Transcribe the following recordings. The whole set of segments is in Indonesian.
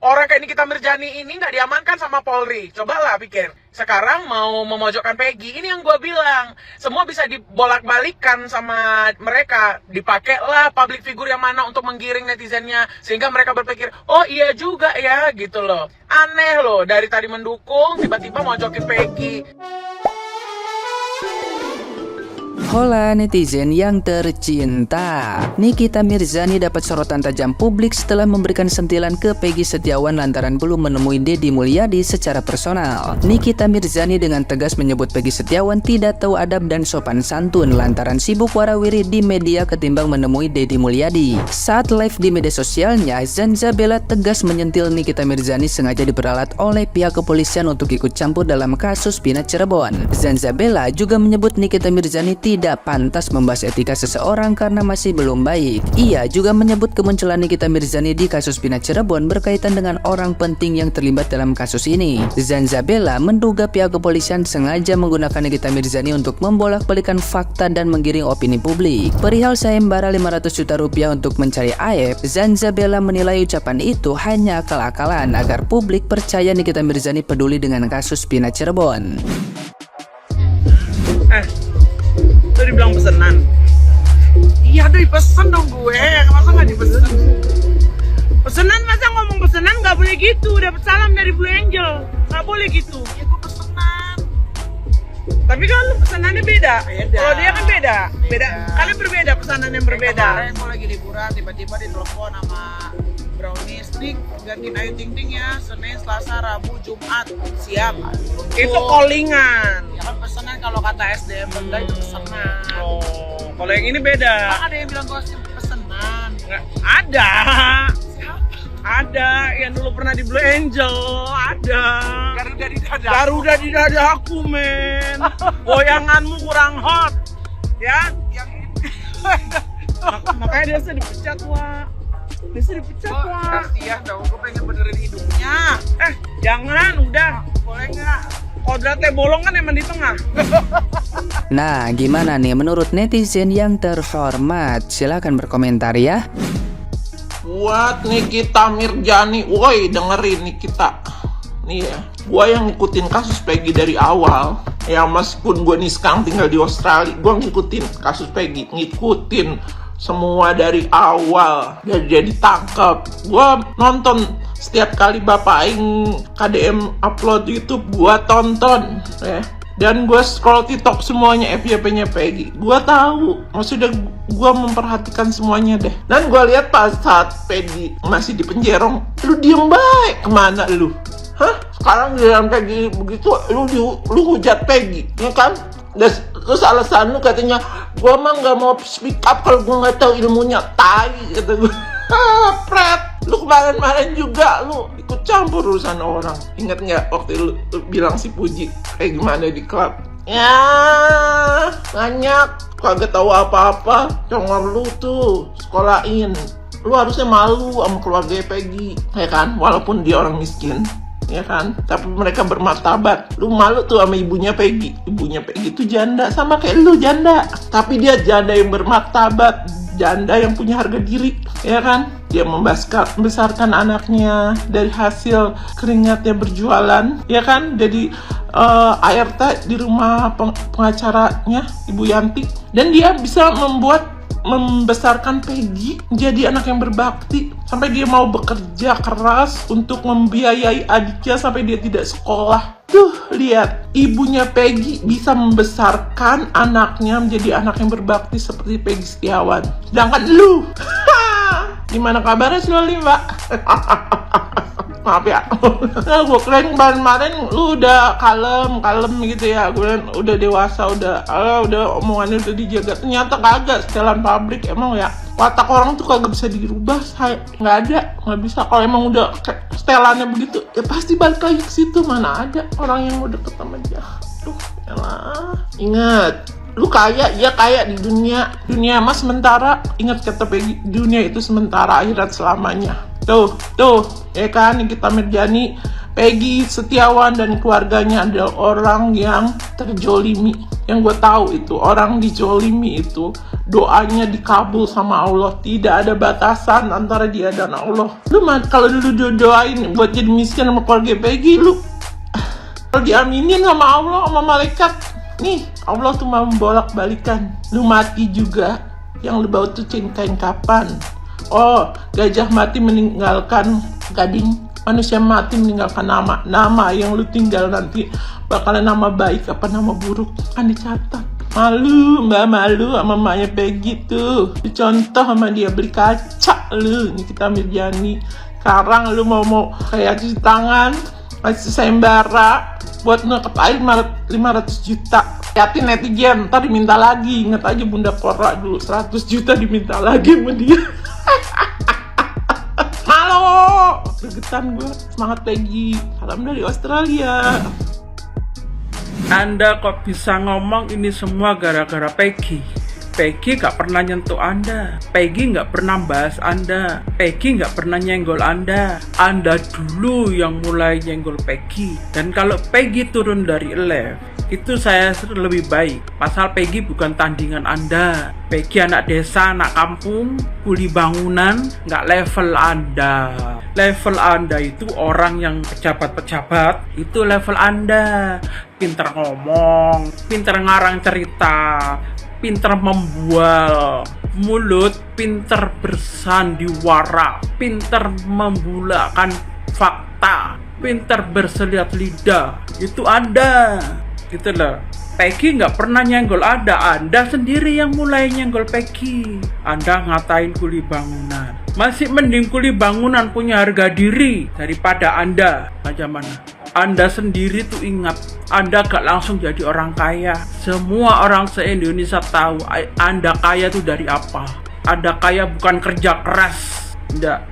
Orang kayak Nikita Mirzani ini nggak diamankan sama Polri. Cobalah pikir. Sekarang mau memojokkan Peggy. Ini yang gue bilang. Semua bisa dibolak-balikan sama mereka. Dipakailah public figure yang mana untuk menggiring netizennya. Sehingga mereka berpikir, oh iya juga ya gitu loh. Aneh loh, dari tadi mendukung, tiba-tiba mojokin Peggy. Hola netizen yang tercinta, Nikita Mirzani dapat sorotan tajam publik setelah memberikan sentilan ke Peggy Setiawan lantaran belum menemui Deddy Mulyadi secara personal. Nikita Mirzani dengan tegas menyebut Peggy Setiawan tidak tahu adab dan sopan santun lantaran sibuk warawiri di media ketimbang menemui Deddy Mulyadi. Saat live di media sosialnya, Zanzabella tegas menyentil Nikita Mirzani sengaja diperalat oleh pihak kepolisian untuk ikut campur dalam kasus Pinat Cirebon. Zanzabella juga menyebut Nikita Mirzani tidak pantas membahas etika seseorang karena masih belum baik. Ia juga menyebut kemunculan Nikita Mirzani di kasus Pinat Cirebon berkaitan dengan orang penting yang terlibat dalam kasus ini. Zanzabella menduga pihak kepolisian sengaja menggunakan Nikita Mirzani untuk membolak-balikan fakta dan menggiring opini publik. Perihal sayembara 500 juta rupiah untuk mencari aib, Zanzabella menilai ucapan itu hanya akal-akalan agar publik percaya Nikita Mirzani peduli dengan kasus Pinat Cirebon. Udah dibilang pesenan. Iya deh, pesen dong gue. Masa nggak dipesen? Pesenan, masa ngomong pesenan nggak boleh gitu. Dapat salam dari Blue Angel, nggak boleh gitu. Ya gue pesenan. Tapi kan lu pesanannya beda. Kalau dia kan beda. Kalian berbeda, pesanan yang berbeda. Kemarin gue lagi liburan, tiba-tiba ditelepon sama Brownies, Dik, gantiin Ayu Ting Ting ya, Senin, Selasa, Rabu, Jumat, siap. Itu callingan. Ya kan pesanan kalau kata SDM Benda itu pesanan. Oh, kalau yang ini beda. Kan ada yang bilang gue pesanan. Nggak, ada. Ada yang dulu pernah di Blue Angel, ada. Garuda di dada. Garuda di dada aku, men. Goyanganmu kurang hot, ya? Yang ini. Makanya dia sih dipecat, Wak. Dia sih dipecat, Wak. Kasihan dong, gue pengen benerin hidupnya. Jangan, udah. Boleh nggak? Kodratnya bolong kan emang di tengah. Nah, gimana nih menurut netizen yang terhormat? Silahkan berkomentar ya. Buat Nikita Mirzani, woi dengerin Nikita. Nih ya, gua yang ngikutin kasus Peggy dari awal. Ya meskipun gua nih sekarang tinggal di Australia, gua ngikutin kasus Peggy, ngikutin semua dari awal, dari dia ditangkap. Gua nonton setiap kali Bapak Aing KDM upload YouTube, gua tonton ya. Dan gue scroll TikTok semuanya FYP-nya Peggy. Gue tahu, maksudnya gue memperhatikan semuanya deh. Dan gue lihat pas saat Peggy masih di penjara, lu diem baik, kemana lu? Hah? Sekarang dalam Peggy begitu, lu hujat Peggy, ya kan? Terus alasan lu katanya, gue mah nggak mau speak up kalau gue nggak tahu ilmunya, tai kata gue. Pret, lu kemarin-kemarin juga lu ikut campur urusan orang. Ingat nggak waktu lu bilang si Puji kayak gimana di klub? Ya, banyak kagak tahu apa-apa. Congor lu tuh sekolahin. Lu harusnya malu sama keluarga Peggy, ya kan? Walaupun dia orang miskin, ya kan? Tapi mereka bermartabat. Lu malu tuh sama ibunya Peggy. Ibunya Peggy tuh janda, sama kayak lu janda. Tapi dia janda yang bermartabat, janda yang punya harga diri, ya kan? Dia membesarkan anaknya dari hasil keringatnya berjualan, ya kan? Jadi ART di rumah pengacaranya Ibu Yanti, dan dia bisa membesarkan Peggy jadi anak yang berbakti sampai dia mau bekerja keras untuk membiayai adiknya sampai dia tidak sekolah. Tuh lihat, ibunya Peggy bisa membesarkan anaknya menjadi anak yang berbakti seperti Peggy Setiawan. Sedangkan lu gimana kabarnya sih Loli, Mbak? Maaf ya. Nah, gue keren kemarin lu udah kalem gitu ya. Gue udah dewasa, udah omongannya udah dijaga. Ternyata kagak, setelan pabrik emang ya. Watak orang tuh kagak bisa dirubah, nggak bisa. Kalau emang udah setelannya begitu, ya pasti balik lagi ke situ. Mana ada orang yang udah ketemu dia. Tuh, elah. Ingat, lu kaya, ya kaya di dunia mas sementara. Ingat kata Peggy, dunia itu sementara, akhirat selamanya. Tuh, ya kan, Nikita Mirzani, Peggy Setiawan dan keluarganya adalah orang yang terjolimi. Yang gue tahu itu orang dijolimi itu doanya dikabul sama Allah. Tidak ada batasan antara dia dan Allah. Lu kalau dulu doain buat jadi miskin sama keluarga Peggy, lu kalau diaminin sama Allah, sama malaikat, nih Allah tuh mau membolak-balikan. Lu mati juga, yang lu bawa tuh kain kapan? Oh, gajah mati meninggalkan gading, manusia mati meninggalkan nama. Nama yang lu tinggal nanti bakalan nama baik apa nama buruk kan dicatat. Malu, mbak malu sama mamanya Peggy tuh. Contoh sama dia beli kaca lu, Nikita Mirzani. Sekarang lu mau kayak cuci tangan, masih sayembara buat ngekep air 500 juta. Yatin netizen, ntar diminta lagi. Ingat aja Bunda Kora dulu, 100 juta diminta lagi sama dia. Halo, gregetan gue. Semangat Peggy. Salam dari Australia. Anda kok bisa ngomong ini semua gara-gara Peggy? Peggy gak pernah nyentuh Anda. Peggy gak pernah bahas Anda. Peggy gak pernah nyenggol Anda. Anda dulu yang mulai nyenggol Peggy. Dan kalau Peggy turun dari live, itu saya lebih baik. Pasal Peggy bukan tandingan Anda. Peggy anak desa, anak kampung, kuli bangunan, gak level Anda. Level Anda itu orang yang pejabat-pejabat, itu level Anda. Pinter ngomong, pinter ngarang cerita, pinter membual mulut, pinter bersandiwara, pinter membulakan fakta, pinter berseliat lidah. Itu Anda, gitu loh. Peggy nggak pernah nyenggol Anda sendiri yang mulai nyenggol Peggy. Anda ngatain kuli bangunan. Masih mending kuli bangunan punya harga diri daripada Anda. Macam mana? Anda sendiri tuh ingat, Anda gak langsung jadi orang kaya. Semua orang se-Indonesia tahu Anda kaya tuh dari apa. Anda kaya bukan kerja keras. Enggak.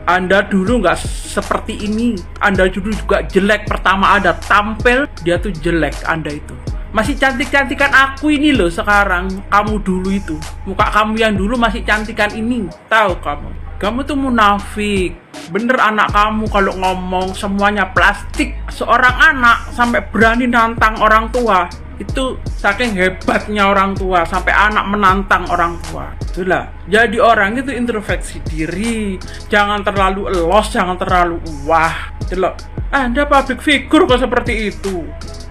Anda dulu nggak seperti ini. Anda dulu juga jelek. Pertama Anda tampil, dia tuh jelek. Anda itu masih cantik-cantikan aku ini loh sekarang. Kamu dulu itu, muka kamu yang dulu masih cantikan ini. Tahu kamu tuh munafik. Bener anak kamu kalau ngomong semuanya plastik. Seorang anak sampai berani nantang orang tua, itu saking hebatnya orang tua sampai anak menantang orang tua. Itulah, jadi orang itu introspeksi diri. Jangan terlalu elos, jangan terlalu wah. Itulah, Anda public figure kok seperti itu.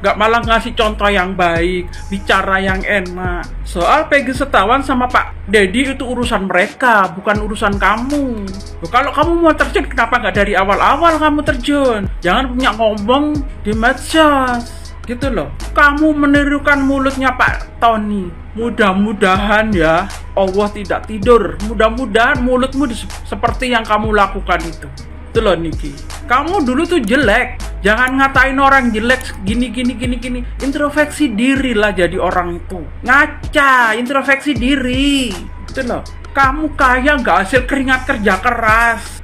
Gak malah ngasih contoh yang baik, bicara yang enak. Soal Peggy Setiawan sama Pak Deddy itu urusan mereka, bukan urusan kamu. Kalau kamu mau terjun, kenapa gak dari awal-awal kamu terjun? Jangan punya ngomong di medsos, gitu loh. Kamu menirukan mulutnya Pak Tony. Mudah-mudahan ya Allah tidak tidur. Mudah-mudahan mulutmu seperti yang kamu lakukan itu. Itu loh Niki, kamu dulu tuh jelek. Jangan ngatain orang jelek gini. Introspeksi diri lah jadi orang itu. Ngaca, introspeksi diri. Itu loh. Kamu kaya nggak hasil keringat kerja keras.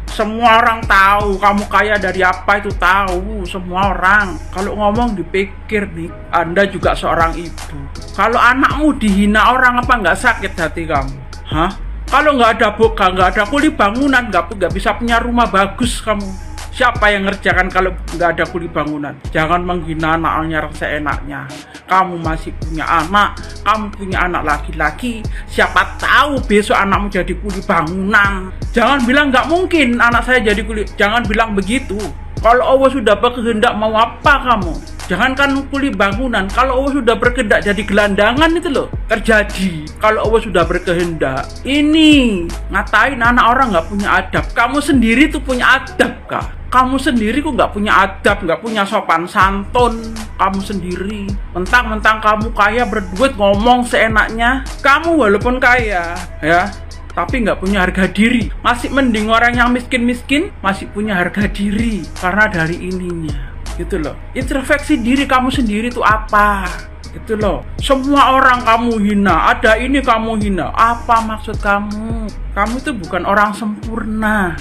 Semua orang tahu kamu kaya dari apa, itu tahu semua orang. Kalau ngomong dipikir nih, Anda juga seorang ibu. Kalau anakmu dihina orang, apa nggak sakit hati kamu? Hah? Kalau nggak ada boga, nggak ada kuli bangunan, nggak bisa punya rumah bagus kamu. Siapa yang ngerjakan kalau nggak ada kuli bangunan? Jangan menghina anaknya seenaknya. Kamu masih punya anak, kamu punya anak laki-laki. Siapa tahu besok anakmu jadi kuli bangunan. Jangan bilang nggak mungkin anak saya jadi kuli. Jangan bilang begitu. Kalau Allah sudah berkehendak, mau apa kamu? Jangankan kuli bangunan, kalau Allah sudah berkehendak jadi gelandangan itu loh terjadi. Kalau Allah sudah berkehendak, ini ngatain anak orang nggak punya adab. Kamu sendiri tuh punya adab kah? Kamu sendiri kok nggak punya adab, nggak punya sopan santun. Kamu sendiri, mentang-mentang kamu kaya berduit ngomong seenaknya. Kamu walaupun kaya, ya, tapi nggak punya harga diri. Masih mending orang yang miskin-miskin masih punya harga diri karena dari ininya. Gitu loh. Introspeksi diri kamu sendiri itu apa? Gitu loh. Semua orang kamu hina, ada ini kamu hina. Apa maksud kamu? Kamu itu bukan orang sempurna.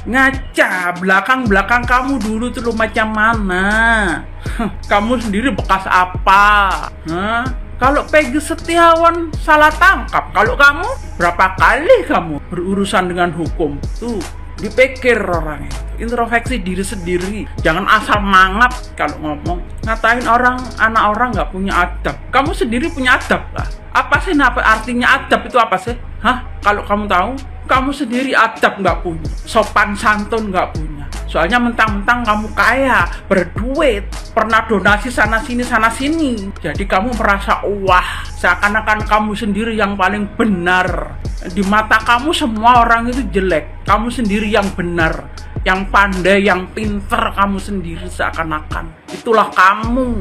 Ngaca, belakang kamu dulu tuh lo macam mana? Kamu sendiri bekas apa? Kalau Peggy Setiawan salah tangkap, kalau kamu berapa kali kamu berurusan dengan hukum? Tuh, dipikir orang itu. Introspeksi diri sendiri. Jangan asal mangap kalau ngomong. Ngatain orang, anak orang nggak punya adab. Kamu sendiri punya adab lah. Apa sih artinya adab itu apa sih? Hah? Kalau kamu tahu, kamu sendiri adab nggak punya, sopan santun nggak punya. Soalnya mentang-mentang kamu kaya, berduit, pernah donasi sana sini. Jadi kamu merasa wah, seakan-akan kamu sendiri yang paling benar. Di mata kamu semua orang itu jelek, kamu sendiri yang benar, yang pandai, yang pinter, kamu sendiri seakan-akan. Itulah kamu.